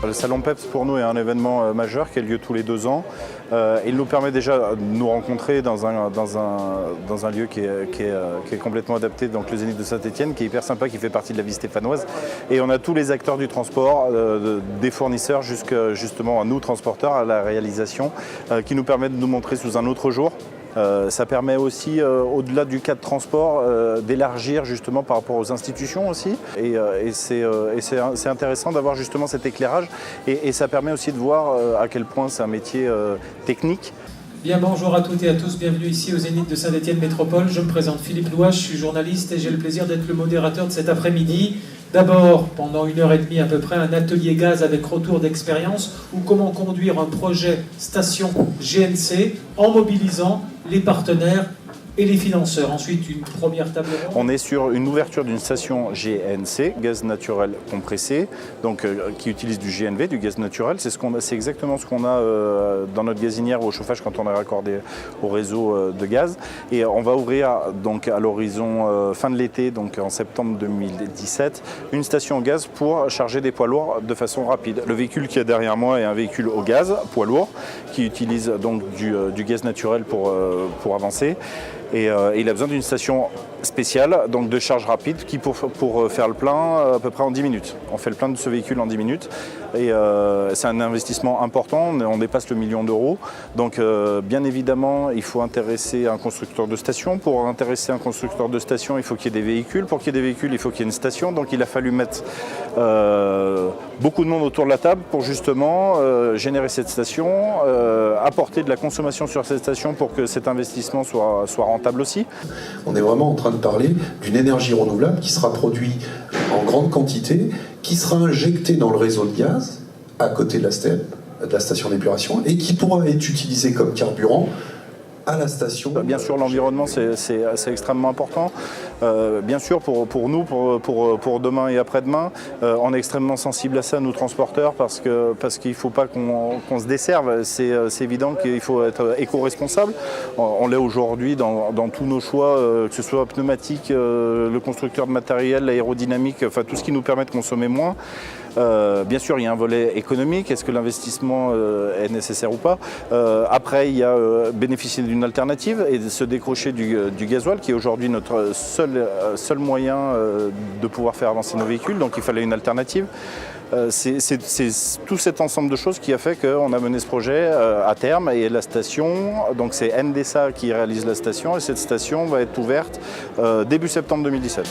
Le Salon PEPS pour nous est un événement majeur qui a lieu tous les 2 ans. Il nous permet déjà de nous rencontrer dans un lieu qui est complètement adapté, donc le Zénith de Saint-Étienne, qui est hyper sympa, qui fait partie de la vie stéphanoise. Et on a tous les acteurs du transport, des fournisseurs justement à nous transporteurs, à la réalisation, qui nous permettent de nous montrer sous un autre jour. Ça permet aussi, au-delà du cas de transport, d'élargir justement par rapport aux institutions aussi. Et c'est intéressant d'avoir justement cet éclairage. Et ça permet aussi de voir à quel point c'est un métier technique. Bien, bonjour à toutes et à tous, bienvenue ici au Zénith de Saint-Étienne Métropole. Je me présente Philippe Louache, je suis journaliste et j'ai le plaisir d'être le modérateur de cet après-midi. D'abord, pendant 1h30 à peu près, un atelier gaz avec retour d'expérience ou comment conduire un projet station GNC en mobilisant les partenaires et les financeurs. Ensuite, une première table ronde. On est sur une ouverture d'une station GNC, gaz naturel compressé, donc qui utilise du GNV, du gaz naturel. C'est exactement ce qu'on a dans notre gazinière au chauffage quand on est raccordé au réseau de gaz. Et on va ouvrir donc à l'horizon fin de l'été, donc en septembre 2017, une station gaz pour charger des poids lourds de façon rapide. Le véhicule qui est derrière moi est un véhicule au gaz, poids lourd, qui utilise donc du gaz naturel pour avancer. Et il a besoin d'une station spéciale, donc de charge rapide, qui pour faire le plein à peu près en 10 minutes. On fait le plein de ce véhicule en 10 minutes. Et c'est un investissement important, on dépasse le 1 million d'euros. Donc bien évidemment, il faut intéresser un constructeur de station. Pour intéresser un constructeur de station, il faut qu'il y ait des véhicules. Pour qu'il y ait des véhicules, il faut qu'il y ait une station. Donc il a fallu mettre beaucoup de monde autour de la table pour justement générer cette station, apporter de la consommation sur cette station pour que cet investissement soit rentable aussi. On est vraiment en train de parler d'une énergie renouvelable qui sera produite en grande quantité, qui sera injectée dans le réseau de gaz à côté de la STEP, de la station d'épuration, et qui pourra être utilisée comme carburant à la station. Bien sûr, l'environnement, c'est extrêmement important. Bien sûr, pour nous, pour demain et après-demain, on est extrêmement sensible à ça, nous transporteurs, parce qu'il ne faut pas qu'on se desserve. C'est évident qu'il faut être éco-responsable. On l'est aujourd'hui dans tous nos choix, que ce soit pneumatique, le constructeur de matériel, l'aérodynamique, enfin tout ce qui nous permet de consommer moins. Bien sûr, il y a un volet économique. Est-ce que l'investissement est nécessaire ou pas? Après, il y a bénéficier d'une alternative et de se décrocher du gasoil, qui est aujourd'hui notre seul moyen de pouvoir faire avancer nos véhicules. Donc il fallait une alternative. C'est tout cet ensemble de choses qui a fait qu'on a mené ce projet à terme. Et la station, donc c'est Endesa qui réalise la station, et cette station va être ouverte début septembre 2017.